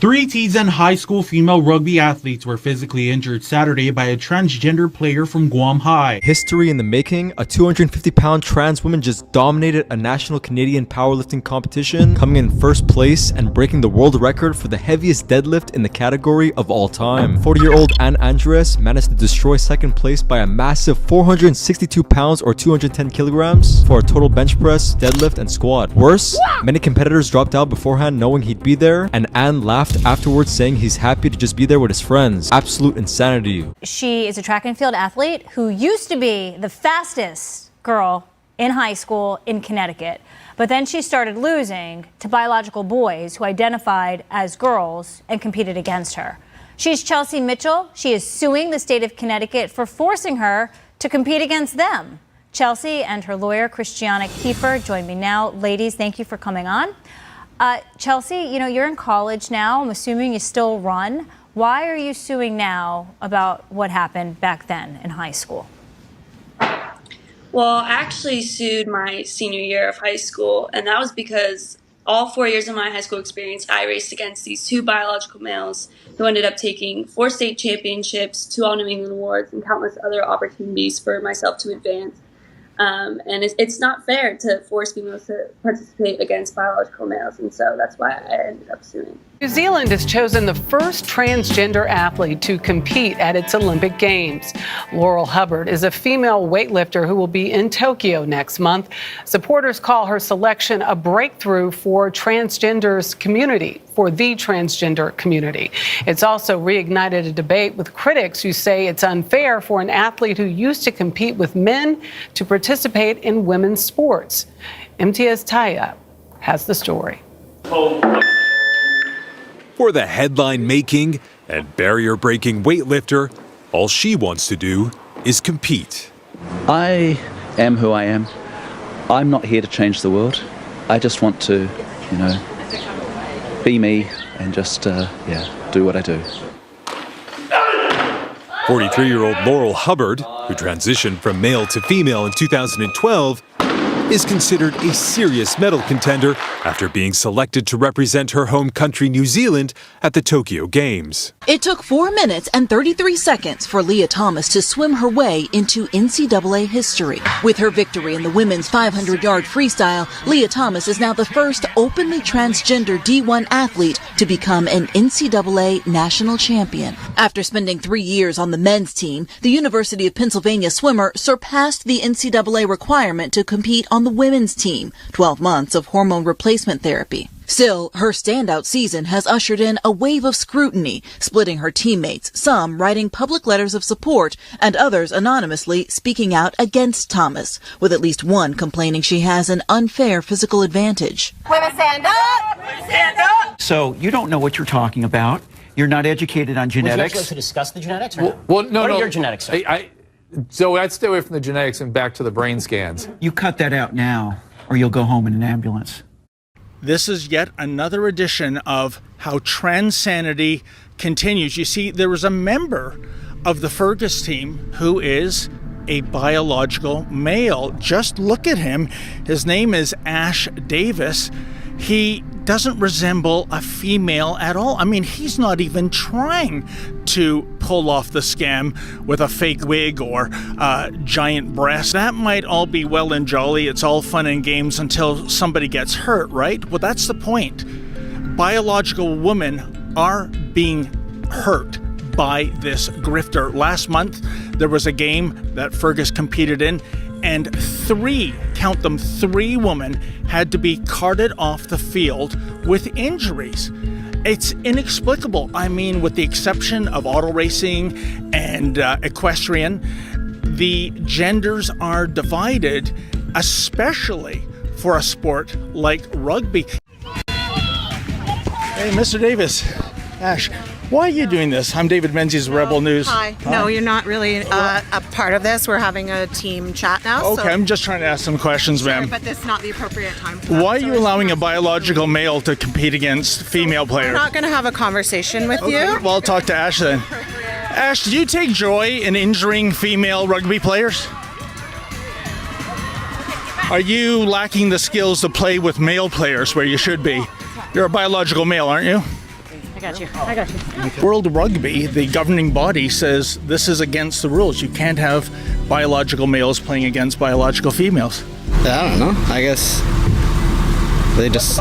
Three Teason high school female rugby athletes were physically injured Saturday by a transgender player from Guam High. History in the making, a 250-pound trans woman just dominated a national Canadian powerlifting competition, coming in first place and breaking the world record for the heaviest deadlift in the category of all time. 40-year-old Ann Andres managed to destroy second place by a massive 462 pounds or 210 kilograms for a total bench press, deadlift, and squat. Worse, many competitors dropped out beforehand knowing he'd be there, and Ann laughed afterwards saying he's happy to just be there with his friends. Absolute insanity. She is a track and field athlete who used to be the fastest girl in high school in Connecticut. But then she started losing to biological boys who identified as girls and competed against her. She's Chelsea Mitchell. She is suing the state of Connecticut for forcing her to compete against them. Chelsea and her lawyer, Christiana Kiefer, join me now. Ladies, thank you for coming on. Chelsea, you know, you're in college now. I'm assuming you still run. Why are you suing now about what happened back then in high school? Well, I actually sued my senior year of high school, and that was because all 4 years of my high school experience, I raced against these two biological males who ended up taking 4 state championships, 2 All-New England awards, and countless other opportunities for myself to advance. And it's not fair to force females to participate against biological males, and so that's why I ended up suing. New Zealand has chosen the first transgender athlete to compete at its Olympic Games. Laurel Hubbard is a female weightlifter who will be in Tokyo next month. Supporters call her selection a breakthrough for the transgender community. It's also reignited a debate with critics who say it's unfair for an athlete who used to compete with men to participate in women's sports. MTS Taya has the story. For the headline-making and barrier-breaking weightlifter, all she wants to do is compete. I am who I am. I'm not here to change the world. I just want to, be me and just, do what I do. 43-year-old Laurel Hubbard, who transitioned from male to female in 2012, is considered a serious medal contender after being selected to represent her home country, New Zealand, at the Tokyo Games. It took 4 minutes and 33 seconds for Leah Thomas to swim her way into NCAA history. With her victory in the women's 500-yard freestyle, Leah Thomas is now the first openly transgender D1 athlete to become an NCAA national champion. After spending 3 years on the men's team, the University of Pennsylvania swimmer surpassed the NCAA requirement to compete on the women's team, 12 months of hormone replacement therapy. Still, her standout season has ushered in a wave of scrutiny, splitting her teammates, some writing public letters of support and others anonymously speaking out against Thomas, with at least one complaining she has an unfair physical advantage. Women stand up! Women stand up! So you don't know what you're talking about. You're not educated on genetics. Would you like to discuss the genetics? Or well, no, what no. are your genetics? So I'd stay away from the genetics and back to the brain scans. You cut that out now, or you'll go home in an ambulance. This is yet another edition of how Transanity continues. You see, there was a member of the Fergus team who is a biological male. Just look at him. His name is Ash Davis. He doesn't resemble a female at all. I mean, he's not even trying to pull off the scam with a fake wig or giant breasts. That might all be well and jolly. It's all fun and games until somebody gets hurt, right? Well, that's the point. Biological women are being hurt by this grifter. Last month, there was a game that Fergus competed in, and 3 women had to be carted off the field with injuries. It's inexplicable. I mean, with the exception of auto racing and equestrian, the genders are divided, especially for a sport like rugby. Hey, Mr. Davis, Ash, why are you doing this? I'm David Menzies, Rebel News. Hi. No, you're not really a part of this. We're having a team chat now. Okay, so I'm just trying to ask some questions, ma'am. But this is not the appropriate time for that. Why are you allowing a biological male to compete against female players? We're not going to have a conversation with you. Well, I'll talk to Ash then. Ash, do you take joy in injuring female rugby players? Are you lacking the skills to play with male players where you should be? You're a biological male, aren't you? I got you. World Rugby, the governing body, says this is against the rules. You can't have biological males playing against biological females. I don't know. I guess they just...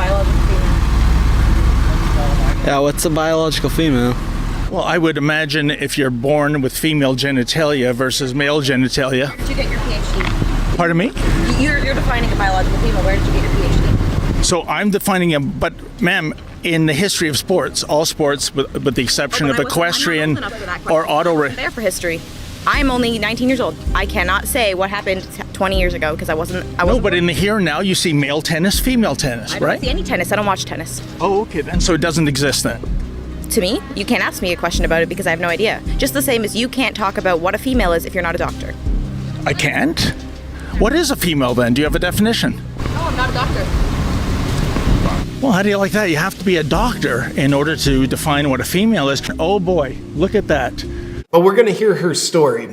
Yeah, what's a biological female? Well, I would imagine if you're born with female genitalia versus male genitalia. Where did you get your PhD? Pardon me? You're defining a biological female. Where did you get your PhD? So I'm defining but ma'am, in the history of sports, all sports, with the exception of equestrian or auto race. There for history. I'm only 19 years old. I cannot say what happened 20 years ago because I wasn't. No, but in the here and now, you see male tennis, female tennis, right? I don't see any tennis. I don't watch tennis. Oh, okay then. So it doesn't exist then. To me, you can't ask me a question about it because I have no idea. Just the same as you can't talk about what a female is if you're not a doctor. I can't? What is a female then? Do you have a definition? No, I'm not a doctor. Well, how do you like that? You have to be a doctor in order to define what a female is. Oh boy, look at that. But we're going to hear her story.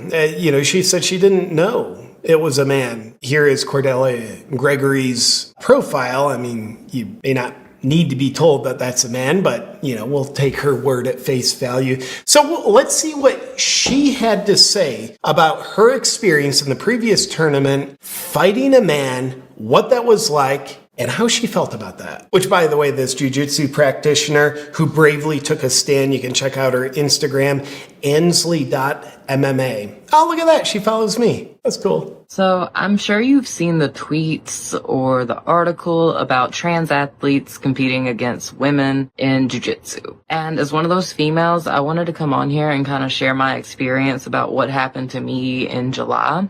She said she didn't know it was a man. Here is Cordelia Gregory's profile. I mean, you may not need to be told that that's a man, but, we'll take her word at face value. So let's see what she had to say about her experience in the previous tournament, fighting a man, what that was like, and how she felt about that. Which, by the way, this jiu-jitsu practitioner who bravely took a stand, you can check out her Instagram, Ansley.mma. Oh, look at that. She follows me. That's cool. So I'm sure you've seen the tweets or the article about trans athletes competing against women in jiu-jitsu. And as one of those females, I wanted to come on here and kind of share my experience about what happened to me in July.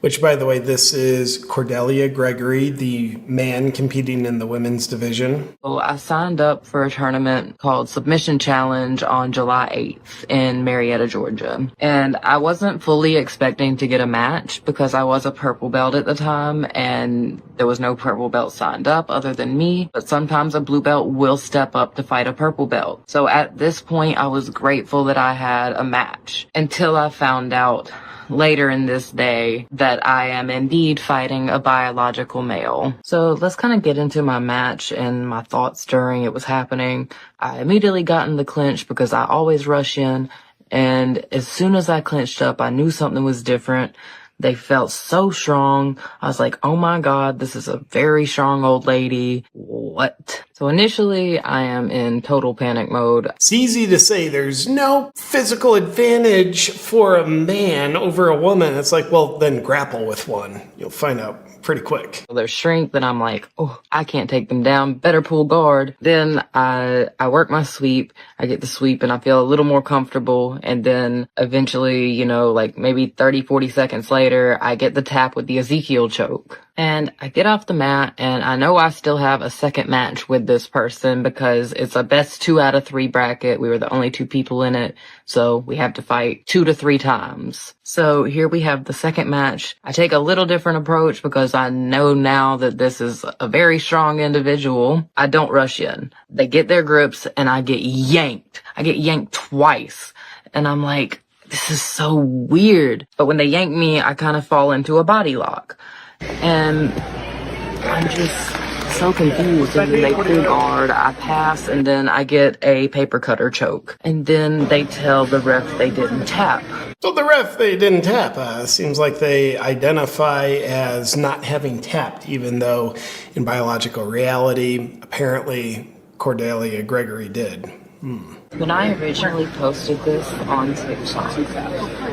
Which, by the way, this is Cordelia Gregory, the man competing in the women's division. So I signed up for a tournament called Submission Challenge on July 8th in Marietta, Georgia. And I wasn't fully expecting to get a match because I was a purple belt at the time and there was no purple belt signed up other than me. But sometimes a blue belt will step up to fight a purple belt. So at this point, I was grateful that I had a match until I found out later in this day that I am indeed fighting a biological male. So let's kind of get into my match and my thoughts during it was happening. I immediately got in the clinch because I always rush in, and as soon as I clinched up, I knew something was different. They felt so strong. I was like, oh my God, this is a very strong old lady. What? So initially, I am in total panic mode. It's easy to say there's no physical advantage for a man over a woman. It's like, well, then grapple with one. You'll find out pretty quick. Their strength, and I'm like, oh, I can't take them down. Better pull guard. Then I work my sweep. I get the sweep and I feel a little more comfortable. And then eventually, like maybe 30, 40 seconds later, I get the tap with the Ezekiel choke. And I get off the mat, and I know I still have a second match with this person because it's a best 2 out of 3 bracket. We were the only 2 people in it, so we have to fight 2 to 3 times. So here we have the second match. I take a little different approach because I know now that this is a very strong individual. I don't rush in. They get their grips, and I get yanked. I get yanked twice, and I'm like, this is so weird. But when they yank me, I kind of fall into a body lock. And I'm just so confused. And then they pull guard, I pass, and then I get a paper cutter choke. And then they tell the ref they didn't tap. So the ref, they didn't tap. Seems like they identify as not having tapped, even though in biological reality, apparently Cordelia Gregory did. When I originally posted this on TikTok,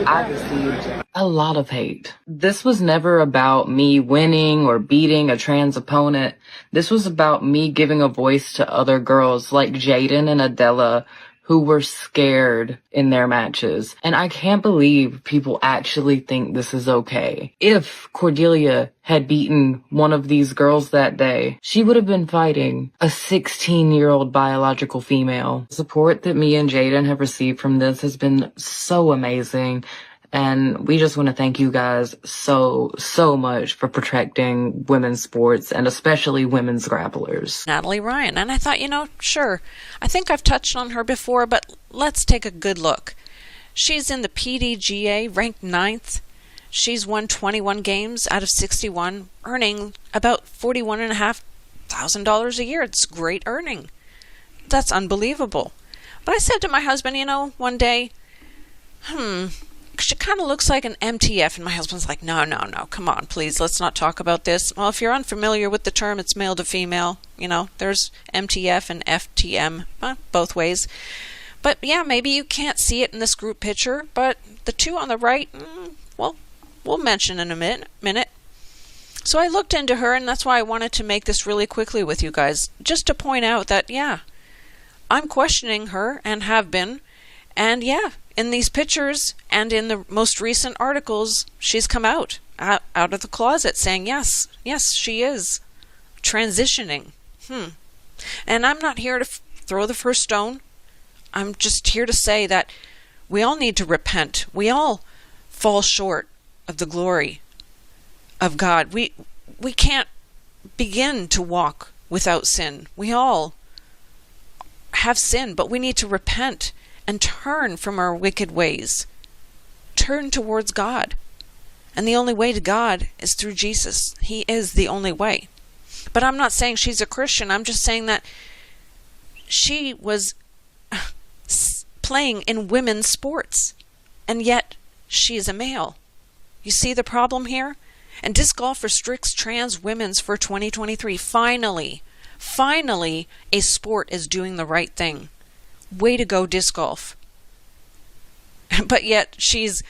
I received a lot of hate. This was never about me winning or beating a trans opponent. This was about me giving a voice to other girls like Jaden and Adela who were scared in their matches. And I can't believe people actually think this is okay. If Cordelia had beaten one of these girls that day, she would have been fighting a 16-year-old biological female. The support that me and Jaden have received from this has been so amazing. And we just want to thank you guys so much for protecting women's sports and especially women's grapplers. Natalie Ryan. And I thought, sure, I think I've touched on her before, but let's take a good look. She's in the PDGA, ranked 9th. She's won 21 games out of 61, earning about $41,500 a year. It's great earning. That's unbelievable. But I said to my husband, one day, she kind of looks like an MTF. And my husband's like, no, come on, please, let's not talk about this. Well, if you're unfamiliar with the term, it's male to female. There's MTF and FTM, both ways. But yeah, maybe you can't see it in this group picture, but the two on the right, well, we'll mention in a minute. So I looked into her, and that's why I wanted to make this really quickly with you guys, just to point out that, yeah, I'm questioning her and have been. And yeah, in these pictures and in the most recent articles, she's come out of the closet saying, yes, she is transitioning. And I'm not here to throw the first stone. I'm just here to say that we all need to repent. We all fall short of the glory of God. We can't begin to walk without sin. We all have sin, but we need to repent and turn from our wicked ways. Turn towards God. And the only way to God is through Jesus. He is the only way. But I'm not saying she's a Christian. I'm just saying that she was playing in women's sports, and yet she is a male. You see the problem here? And disc golf restricts trans women's for 2023. Finally, a sport is doing the right thing. Way to go, disc golf. But yet she's,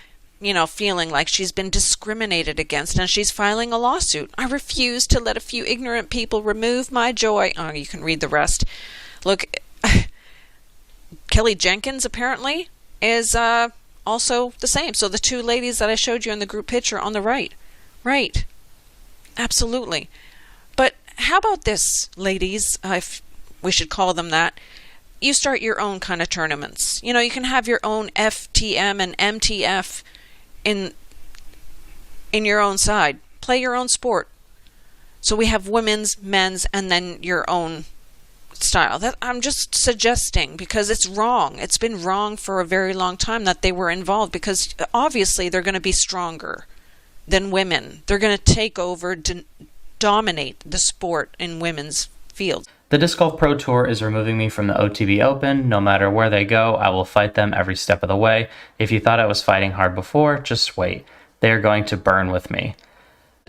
feeling like she's been discriminated against, and she's filing a lawsuit. I refuse to let a few ignorant people remove my joy. Oh, you can read the rest. Look, Kelly Jenkins apparently is also the same. So the two ladies that I showed you in the group picture on the right. Right. Absolutely. But how about this, ladies, if we should call them that? You start your own kind of tournaments. You can have your own FTM and MTF in your own side. Play your own sport. So we have women's, men's, and then your own style. That I'm just suggesting, because it's wrong. It's been wrong for a very long time that they were involved, because obviously they're going to be stronger than women. They're going to take over, dominate the sport in women's field. The Disc Golf Pro Tour is removing me from the OTB Open. No matter where they go, I will fight them every step of the way. If you thought I was fighting hard before, just wait. They are going to burn with me.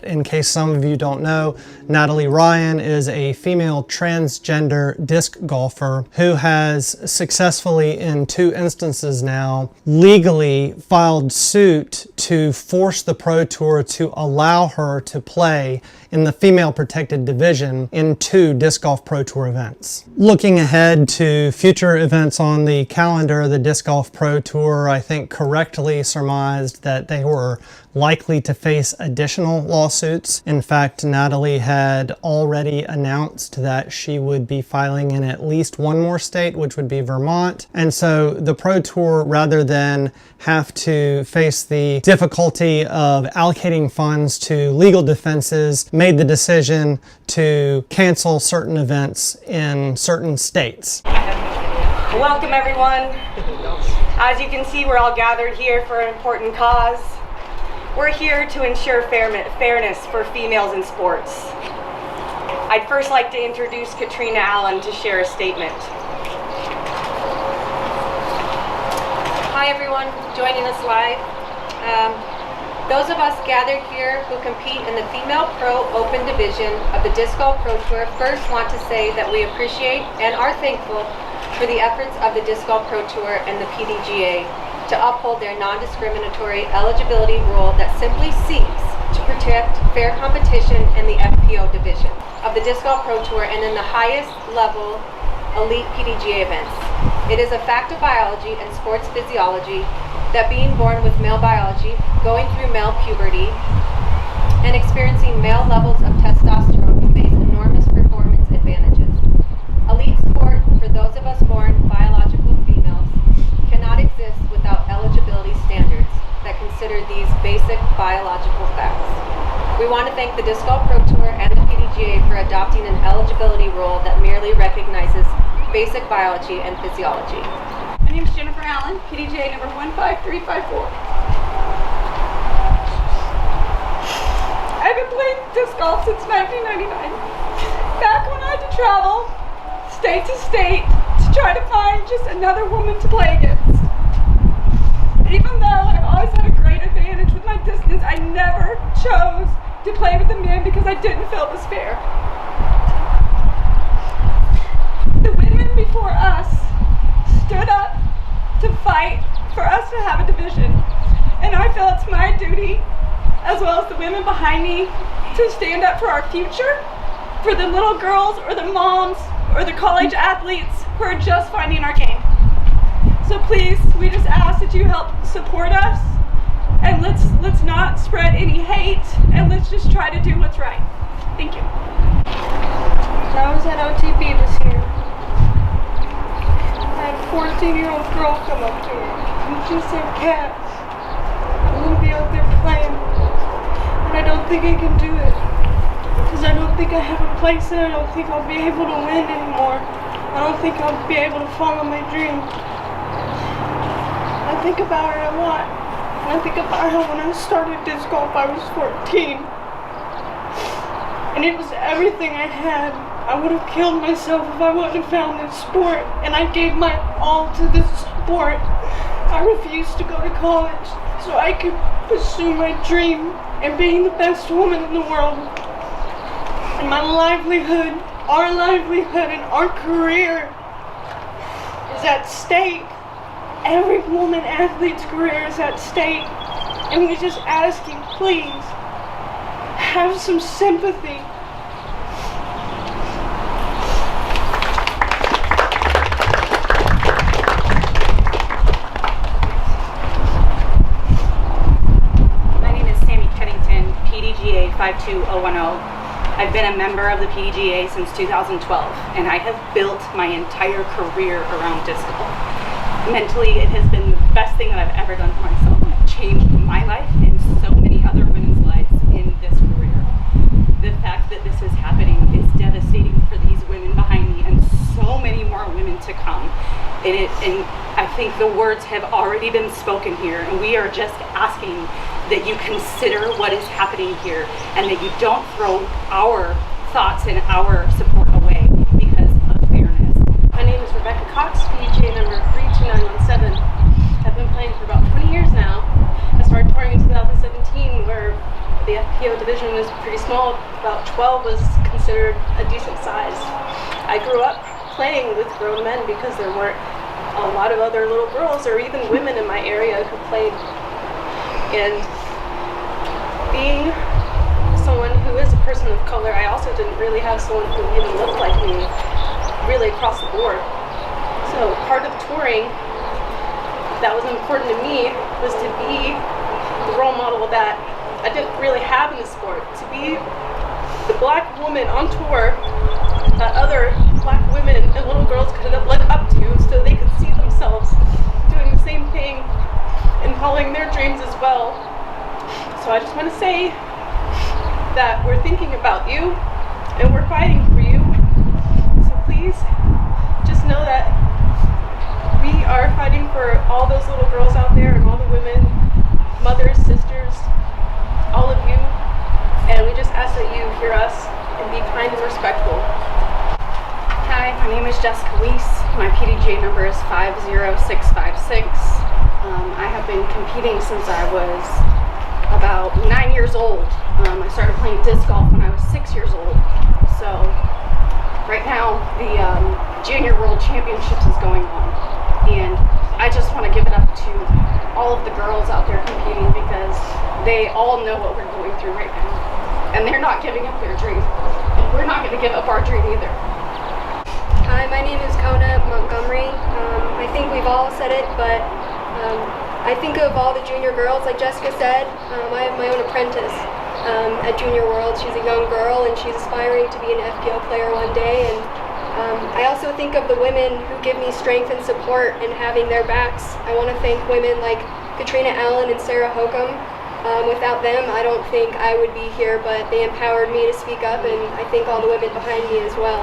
In case some of you don't know, Natalie Ryan is a female transgender disc golfer who has successfully, in 2 instances now, legally filed suit to force the Pro Tour to allow her to play in the female protected division in 2 Disc Golf Pro Tour events. Looking ahead to future events on the calendar, the Disc Golf Pro Tour, I think, correctly surmised that they were likely to face additional lawsuits. In fact, Natalie had already announced that she would be filing in at least one more state, which would be Vermont. And so the Pro Tour, rather than have to face the difficulty of allocating funds to legal defenses, made the decision to cancel certain events in certain states. Welcome, everyone. As you can see, we're all gathered here for an important cause. We're here to ensure fairness for females in sports. I'd first like to introduce Katrina Allen to share a statement. Hi everyone joining us live. Those of us gathered here who compete in the Female Pro Open Division of the Disc Golf Pro Tour first want to say that we appreciate and are thankful for the efforts of the Disc Golf Pro Tour and the PDGA to uphold their non-discriminatory eligibility rule that simply seeks to protect fair competition in the FPO division of the Disc Golf Pro Tour and in the highest level elite PDGA events. It is a fact of biology and sports physiology that being born with male biology, going through male puberty, and experiencing male levels of testosterone conveys enormous performance advantages. Elite sport, for those of us born biological females, cannot exist without eligibility standards that consider these basic biological facts. We want to thank the Disc Golf Pro Tour and the PDGA for adopting an eligibility rule that merely recognizes basic biology and physiology. My name is Jennifer Allen, PDGA number 15354. I've been playing disc golf since 1999. Back when I had to travel state to state to just try to find just another woman to play against. Even though I've always had a great advantage with my distance, I never chose to play with a man because I didn't feel it was fair. The women before us stood up to fight for us to have a division, and I feel it's my duty, as well as the women behind me, to stand up for our future, for the little girls or the moms or the college athletes who are just finding our game. So please, we just ask that you help support us, and let's not spread any hate, and let's just try to do what's right. Thank you. When I was at OTB this year, I had a 14-year-old girl come up to me, and she said, "Kat, I'm going to be out there playing, and I don't think I can do it, because I don't think I have a place there. I don't think I'll be able to win anymore. I don't think I'll be able to follow my dream." I think about her a lot. And I think about how when I started disc golf, I was 14. And it was everything I had. I would have killed myself if I wouldn't have found this sport. And I gave my all to this sport. I refused to go to college so I could pursue my dream and being the best woman in the world. And my livelihood, our livelihood, and our career is at stake. Every woman athlete's career is at stake. And we just ask you, please, have some sympathy. My name is Sammy Pennington, PDGA 52010. I've been a member of the PDGA since 2012, and I have built my entire career around disc golf. Mentally, it has been the best thing that I've ever done for myself. It changed my life and so many other women's lives in this career. The fact that this is happening is devastating for these women behind me and so many more women to come. And I think the words have already been spoken here, and we are just asking that you consider what is happening here and that you don't throw our thoughts and our support away because of fairness. My name is Rebecca Cox, PDGA number 32917. I've been playing for about 20 years now. I started touring in 2017 where the FPO division was pretty small. About 12 was considered a decent size. I grew up playing with grown men because there weren't a lot of other little girls or even women in my area who played. And being someone who is a person of color, I also didn't really have someone who even looked like me really across the board. So part of touring that was important to me was to be the role model that I didn't really have in the sport. To be the black woman on tour that other black women and little girls could look up to so they could see themselves doing the same thing and following their dreams as well. So I just want to say that we're thinking about you and we're fighting for you. So please just know that we are fighting for all those little girls out there and all the women, mothers, sisters, all of you. And we just ask that you hear us and be kind and respectful. Hi, my name is Jessica Weiss. My PDGA number is 50656. I have been competing since I was about 9 years old. I started playing disc golf when I was 6 years old. So right now the Junior World Championships is going on. And I just want to give it up to all of the girls out there competing because they all know what we're going through right now. And they're not giving up their dream. And we're not going to give up our dream either. Hi, my name is Kona Montgomery. I think we've all said it, but I think of all the junior girls, like Jessica said. I have my own apprentice at Junior World. She's a young girl and she's aspiring to be an FPO player one day. And I also think of the women who give me strength and support and having their backs. I want to thank women like Katrina Allen and Sarah Hokum. Without them, I don't think I would be here, but they empowered me to speak up, and I thank all the women behind me as well.